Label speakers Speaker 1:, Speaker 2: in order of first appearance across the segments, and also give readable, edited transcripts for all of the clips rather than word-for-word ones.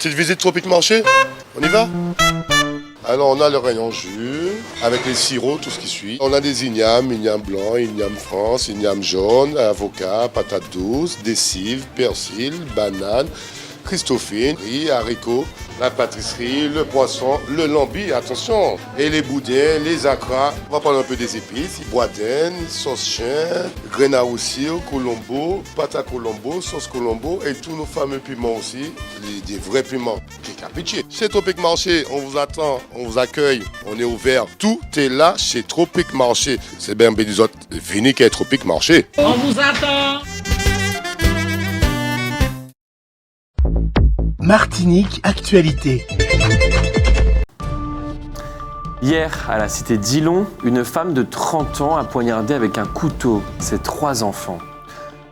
Speaker 1: Petite visite Tropique Marché, on y va? Alors on a le rayon jus, avec les sirops, tout ce qui suit. On a des ignames blanc, igname France, igname jaune, avocat, patates douces, des cives, persil, bananes, christophine, riz, haricots, la pâtisserie, le poisson, le lambi, attention, et les boudins, les acras. On va prendre un peu des épices, boudin, sauce chien, graines à roussir, colombo, pâte à colombo, sauce colombo et tous nos fameux piments aussi, des vrais piments. Pitié. Chez Tropique Marché, on vous attend, on vous accueille, on est ouvert. Tout est là chez Tropique Marché. C'est bien des autres, venez qu'à Tropique Marché.
Speaker 2: On vous attend.
Speaker 3: Martinique Actualité.
Speaker 4: Hier, à la cité d'Ilon, une femme de 30 ans a poignardé avec un couteau ses 3 enfants.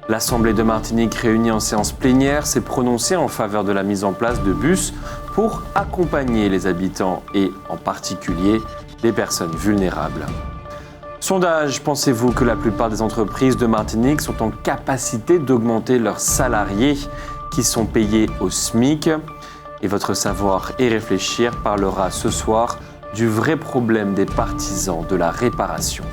Speaker 4: L'Assemblée de Martinique, réunie en séance plénière, s'est prononcée en faveur de la mise en place de bus pour accompagner les habitants et, en particulier, les personnes vulnérables. Sondage, pensez-vous que la plupart des entreprises de Martinique sont en capacité d'augmenter leurs salariés qui sont payés au SMIC? Et votre savoir et réfléchir parlera ce soir du vrai problème des partisans de la réparation.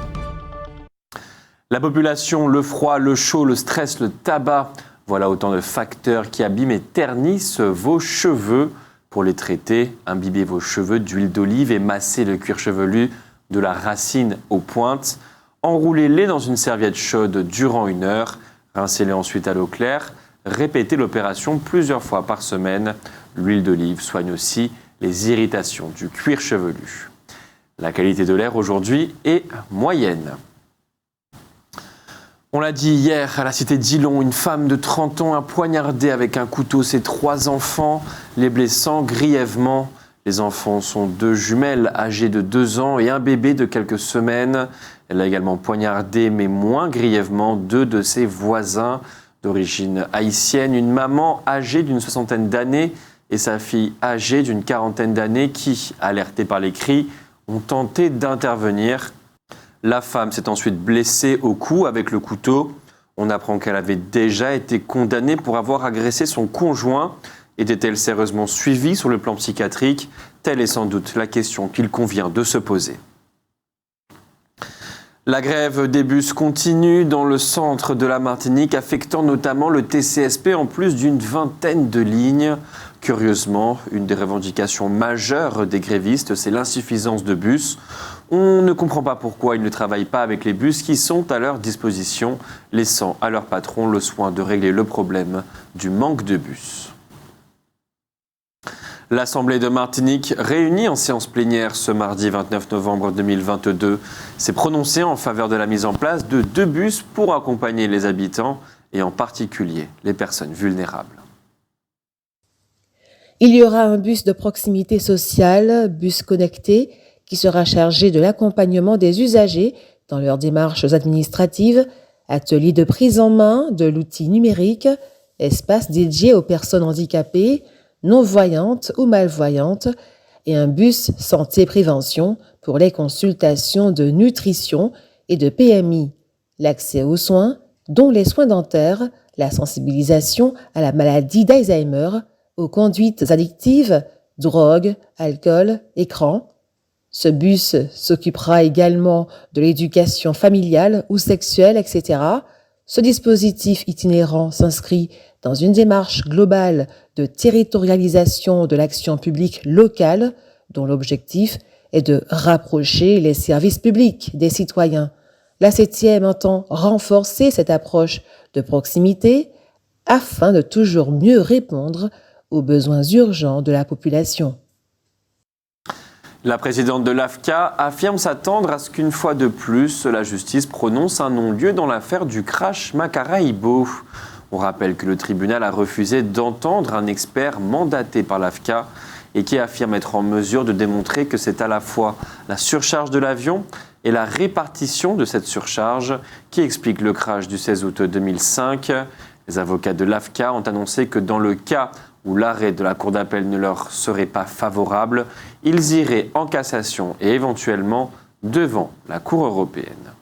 Speaker 4: La population, le froid, le chaud, le stress, le tabac, voilà autant de facteurs qui abîment et ternissent vos cheveux. Pour les traiter, imbibez vos cheveux d'huile d'olive et massez le cuir chevelu de la racine aux pointes. Enroulez-les dans une serviette chaude durant 1 heure. Rincez-les ensuite à l'eau claire. Répétez l'opération plusieurs fois par semaine. L'huile d'olive soigne aussi les irritations du cuir chevelu. La qualité de l'air aujourd'hui est moyenne. On l'a dit hier à la cité d'Ilon, une femme de 30 ans a poignardé avec un couteau ses 3 enfants, les blessant grièvement. Les enfants sont 2 jumelles âgées de 2 ans et un bébé de quelques semaines. Elle a également poignardé, mais moins grièvement, 2 de ses voisins d'origine haïtienne, une maman âgée d'une 60aine d'années et sa fille âgée d'une 40aine d'années qui, alertées par les cris, ont tenté d'intervenir. La femme s'est ensuite blessée au cou avec le couteau. On apprend qu'elle avait déjà été condamnée pour avoir agressé son conjoint. Était-elle sérieusement suivie sur le plan psychiatrique? Telle est sans doute la question qu'il convient de se poser. La grève des bus continue dans le centre de la Martinique, affectant notamment le TCSP en plus d'une 20aine de lignes. Curieusement, une des revendications majeures des grévistes, c'est l'insuffisance de bus. On ne comprend pas pourquoi ils ne travaillent pas avec les bus qui sont à leur disposition, laissant à leur patron le soin de régler le problème du manque de bus. L'Assemblée de Martinique, réunie en séance plénière ce mardi 29 novembre 2022, s'est prononcée en faveur de la mise en place de 2 bus pour accompagner les habitants et en particulier les personnes vulnérables.
Speaker 5: Il y aura un bus de proximité sociale, bus connecté, qui sera chargé de l'accompagnement des usagers dans leurs démarches administratives, ateliers de prise en main de l'outil numérique, espaces dédiés aux personnes handicapées, non-voyantes ou malvoyantes, et un bus santé-prévention pour les consultations de nutrition et de PMI, l'accès aux soins, dont les soins dentaires, la sensibilisation à la maladie d'Alzheimer, aux conduites addictives, drogue, alcool, écran. Ce bus s'occupera également de l'éducation familiale ou sexuelle, etc. Ce dispositif itinérant s'inscrit dans une démarche globale de territorialisation de l'action publique locale, dont l'objectif est de rapprocher les services publics des citoyens. La 7e entend renforcer cette approche de proximité afin de toujours mieux répondre aux besoins urgents de la population.
Speaker 4: La présidente de l'AFCA affirme s'attendre à ce qu'une fois de plus, la justice prononce un non-lieu dans l'affaire du crash Macaraïbo. On rappelle que le tribunal a refusé d'entendre un expert mandaté par l'AFCA et qui affirme être en mesure de démontrer que c'est à la fois la surcharge de l'avion et la répartition de cette surcharge qui explique le crash du 16 août 2005. Les avocats de l'AFCA ont annoncé que dans le cas où l'arrêt de la Cour d'appel ne leur serait pas favorable, ils iraient en cassation et éventuellement devant la Cour européenne.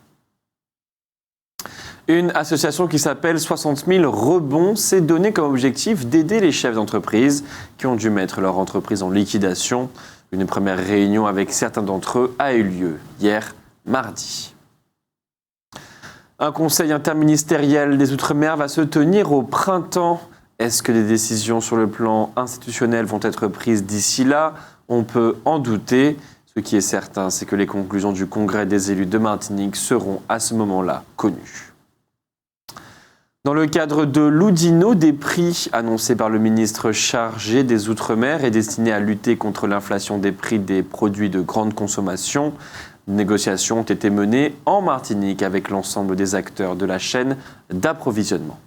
Speaker 4: Une association qui s'appelle 60 000 rebonds s'est donné comme objectif d'aider les chefs d'entreprise qui ont dû mettre leur entreprise en liquidation. Une première réunion avec certains d'entre eux a eu lieu hier, mardi. Un conseil interministériel des Outre-mer va se tenir au printemps. Est-ce que des décisions sur le plan institutionnel vont être prises d'ici là? On peut en douter. Ce qui est certain, c'est que les conclusions du Congrès des élus de Martinique seront à ce moment-là connues. Dans le cadre de l'Oudinot, des prix annoncés par le ministre chargé des Outre-mer et destinés à lutter contre l'inflation des prix des produits de grande consommation. Des négociations ont été menées en Martinique avec l'ensemble des acteurs de la chaîne d'approvisionnement.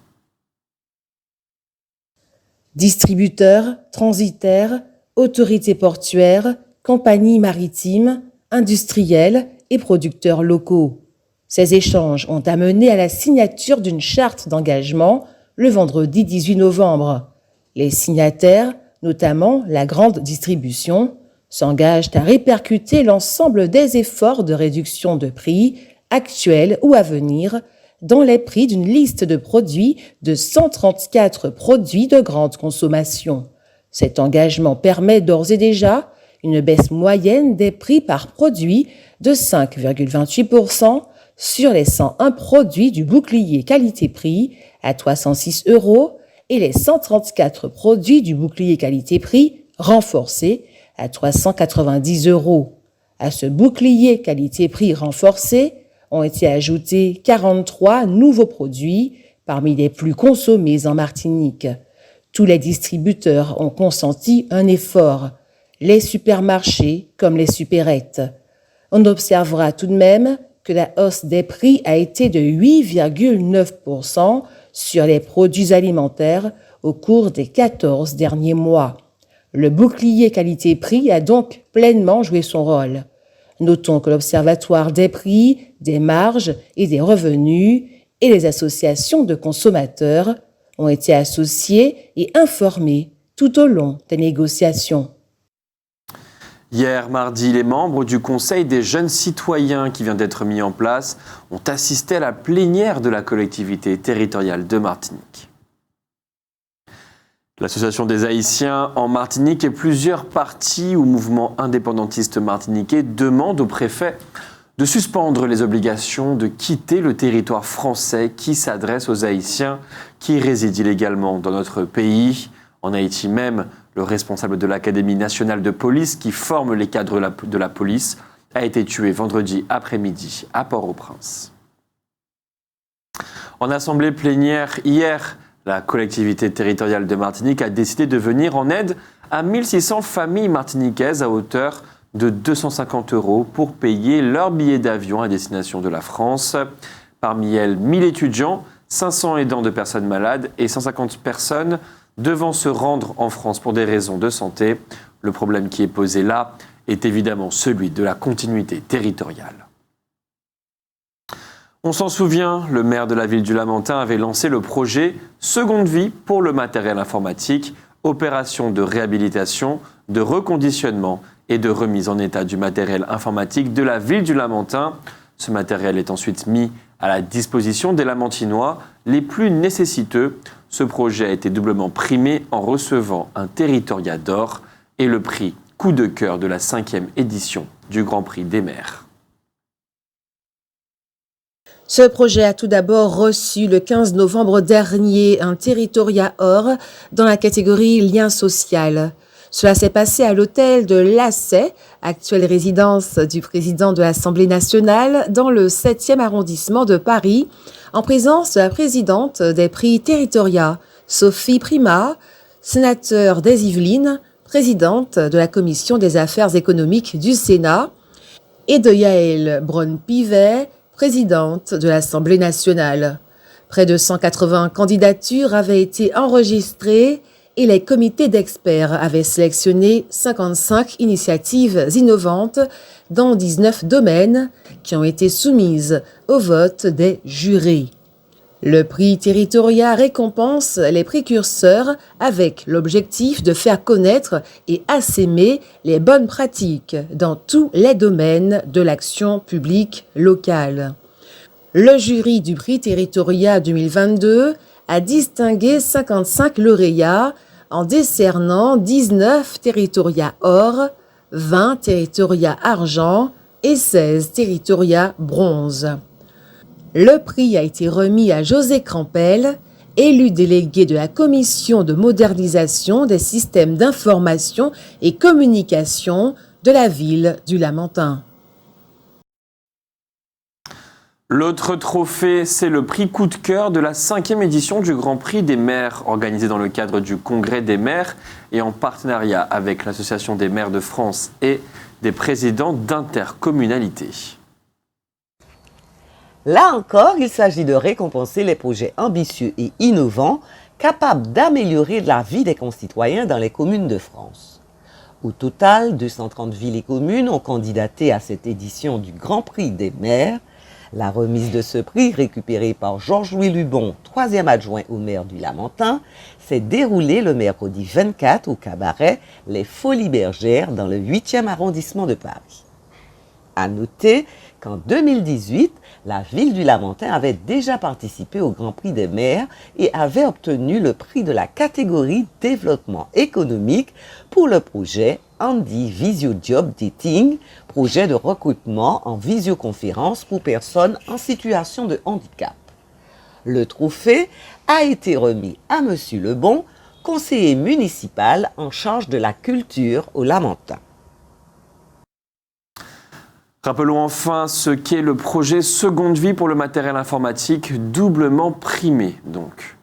Speaker 5: Distributeurs, transitaires, autorités portuaires, compagnies maritimes, industriels et producteurs locaux. Ces échanges ont amené à la signature d'une charte d'engagement le vendredi 18 novembre. Les signataires, notamment la grande distribution, s'engagent à répercuter l'ensemble des efforts de réduction de prix, actuels ou à venir, dans les prix d'une liste de produits de 134 produits de grande consommation. Cet engagement permet d'ores et déjà une baisse moyenne des prix par produit de 5,28% sur les 101 produits du bouclier qualité-prix à 306 € et les 134 produits du bouclier qualité-prix renforcé à 390 €. À ce bouclier qualité-prix renforcé ont été ajoutés 43 nouveaux produits parmi les plus consommés en Martinique. Tous les distributeurs ont consenti un effort, les supermarchés comme les supérettes. On observera tout de même que la hausse des prix a été de 8,9% sur les produits alimentaires au cours des 14 derniers mois. Le bouclier qualité-prix a donc pleinement joué son rôle. Notons que l'Observatoire des prix, des marges et des revenus et les associations de consommateurs ont été associés et informés tout au long des négociations.
Speaker 4: Hier, mardi, les membres du Conseil des jeunes citoyens qui vient d'être mis en place ont assisté à la plénière de la collectivité territoriale de Martinique. L'Association des Haïtiens en Martinique et plusieurs partis ou mouvements indépendantistes martiniquais demandent au préfet de suspendre les obligations de quitter le territoire français qui s'adresse aux Haïtiens qui résident illégalement dans notre pays. En Haïti même, le responsable de l'Académie nationale de police qui forme les cadres de la police a été tué vendredi après-midi à Port-au-Prince. En assemblée plénière hier, la collectivité territoriale de Martinique a décidé de venir en aide à 1600 familles martiniquaises à hauteur de 250 € pour payer leur billet d'avion à destination de la France. Parmi elles, 1000 étudiants, 500 aidants de personnes malades et 150 personnes devant se rendre en France pour des raisons de santé. Le problème qui est posé là est évidemment celui de la continuité territoriale. On s'en souvient, le maire de la ville du Lamentin avait lancé le projet Seconde Vie pour le matériel informatique, opération de réhabilitation, de reconditionnement et de remise en état du matériel informatique de la ville du Lamentin. Ce matériel est ensuite mis à la disposition des Lamentinois les plus nécessiteux. Ce projet a été doublement primé en recevant un territoriat d'or et le prix coup de cœur de la 5e édition du Grand Prix des maires.
Speaker 5: Ce projet a tout d'abord reçu le 15 novembre dernier un territoriat or dans la catégorie lien social. Cela s'est passé à l'hôtel de Lassay, actuelle résidence du président de l'Assemblée nationale, dans le 7e arrondissement de Paris, en présence de la présidente des prix territoriats, Sophie Primat, sénateur des Yvelines, présidente de la Commission des affaires économiques du Sénat, et de Yaël Braun-Pivet, présidente de l'Assemblée nationale. Près de 180 candidatures avaient été enregistrées et les comités d'experts avaient sélectionné 55 initiatives innovantes dans 19 domaines qui ont été soumises au vote des jurés. Le prix territorial récompense les précurseurs avec l'objectif de faire connaître et assaimer les bonnes pratiques dans tous les domaines de l'action publique locale. Le jury du prix Territoria 2022 a distingué 55 lauréats en décernant 19 Territoria or, 20 Territoria argent et 16 Territoria bronze. Le prix a été remis à José Crampel, élu délégué de la Commission de modernisation des systèmes d'information et communication de la ville du Lamentin.
Speaker 4: L'autre trophée, c'est le prix coup de cœur de la 5e édition du Grand Prix des maires, organisé dans le cadre du Congrès des maires et en partenariat avec l'Association des maires de France et des présidents d'intercommunalités.
Speaker 2: Là encore, il s'agit de récompenser les projets ambitieux et innovants capables d'améliorer la vie des concitoyens dans les communes de France. Au total, 230 villes et communes ont candidaté à cette édition du Grand Prix des maires. La remise de ce prix, récupérée par Georges-Louis Lubon, 3e adjoint au maire du Lamentin, s'est déroulée le mercredi 24 au cabaret Les Folies Bergères dans le 8e arrondissement de Paris. À noter qu'en 2018, la ville du Lamentin avait déjà participé au Grand Prix des maires et avait obtenu le prix de la catégorie développement économique pour le projet Andy Visio Job Dating, projet de recrutement en visioconférence pour personnes en situation de handicap. Le trophée a été remis à M. Lebon, conseiller municipal en charge de la culture au Lamentin.
Speaker 4: Rappelons enfin ce qu'est le projet Seconde Vie pour le matériel informatique, doublement primé donc.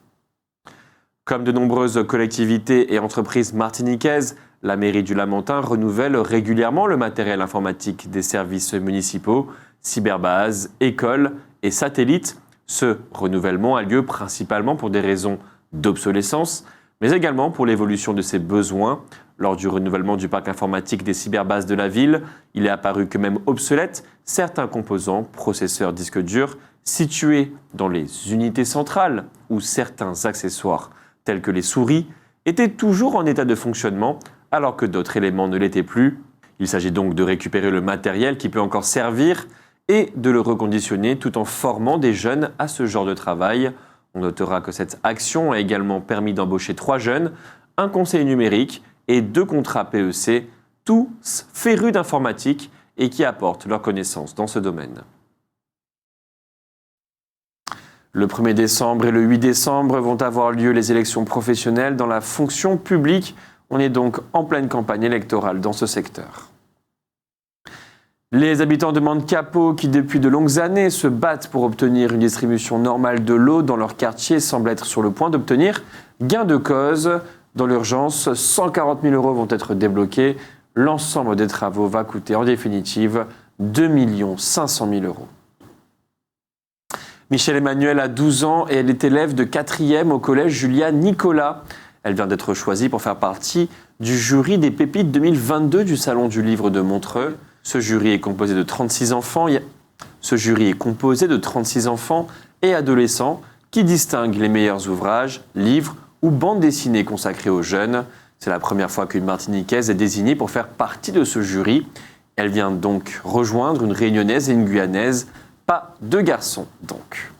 Speaker 4: Comme de nombreuses collectivités et entreprises martiniquaises, la mairie du Lamentin renouvelle régulièrement le matériel informatique des services municipaux, cyberbases, écoles et satellites. Ce renouvellement a lieu principalement pour des raisons d'obsolescence, mais également pour l'évolution de ses besoins. Lors du renouvellement du parc informatique des cyberbases de la ville, il est apparu que même obsolètes, certains composants, processeurs, disques durs, situés dans les unités centrales ou certains accessoires tels que les souris, étaient toujours en état de fonctionnement alors que d'autres éléments ne l'étaient plus. Il s'agit donc de récupérer le matériel qui peut encore servir et de le reconditionner tout en formant des jeunes à ce genre de travail. On notera que cette action a également permis d'embaucher 3 jeunes, un conseiller numérique et 2 contrats PEC, tous férus d'informatique et qui apportent leurs connaissances dans ce domaine. Le 1er décembre et le 8 décembre vont avoir lieu les élections professionnelles dans la fonction publique. On est donc en pleine campagne électorale dans ce secteur. Les habitants de Mantes-Capot, qui depuis de longues années se battent pour obtenir une distribution normale de l'eau dans leur quartier, semblent être sur le point d'obtenir gain de cause. Dans l'urgence, 140 000 € vont être débloqués. L'ensemble des travaux va coûter en définitive 2 500 000 €. Michèle Emmanuel a 12 ans et elle est élève de 4e au collège Julia Nicolas. Elle vient d'être choisie pour faire partie du jury des pépites 2022 du Salon du Livre de Montreux. Ce jury est composé de 36 enfants et adolescents qui distinguent les meilleurs ouvrages, livres ou bandes dessinées consacrées aux jeunes. C'est la première fois qu'une Martiniquaise est désignée pour faire partie de ce jury. Elle vient donc rejoindre une Réunionnaise et une Guyanaise. Pas de garçons, donc.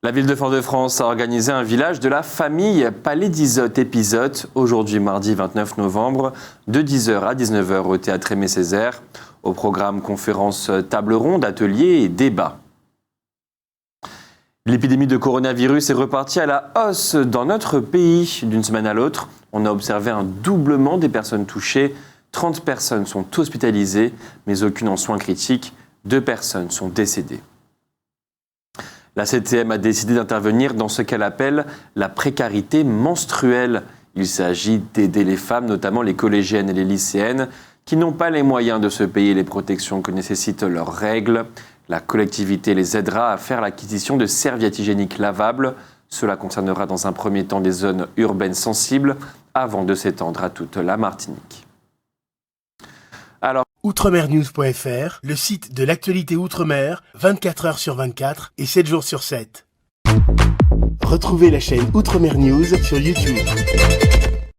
Speaker 4: La ville de Fort-de-France a organisé un village de la famille Palais d'Isotte épisode, aujourd'hui mardi 29 novembre, de 10h à 19h au théâtre Aimé Césaire. Au programme conférences, table ronde, ateliers et débats. L'épidémie de coronavirus est repartie à la hausse dans notre pays. D'une semaine à l'autre, on a observé un doublement des personnes touchées. 30 personnes sont hospitalisées, mais aucune en soins critiques. 2 personnes sont décédées. La CTM a décidé d'intervenir dans ce qu'elle appelle la précarité menstruelle. Il s'agit d'aider les femmes, notamment les collégiennes et les lycéennes, qui n'ont pas les moyens de se payer les protections que nécessitent leurs règles. La collectivité les aidera à faire l'acquisition de serviettes hygiéniques lavables. Cela concernera dans un premier temps des zones urbaines sensibles, avant de s'étendre à toute la Martinique. Alors,
Speaker 3: Outremernews.fr, le site de l'actualité Outre-mer, 24 heures sur 24 et 7 jours sur 7. Retrouvez la chaîne Outremer News sur YouTube.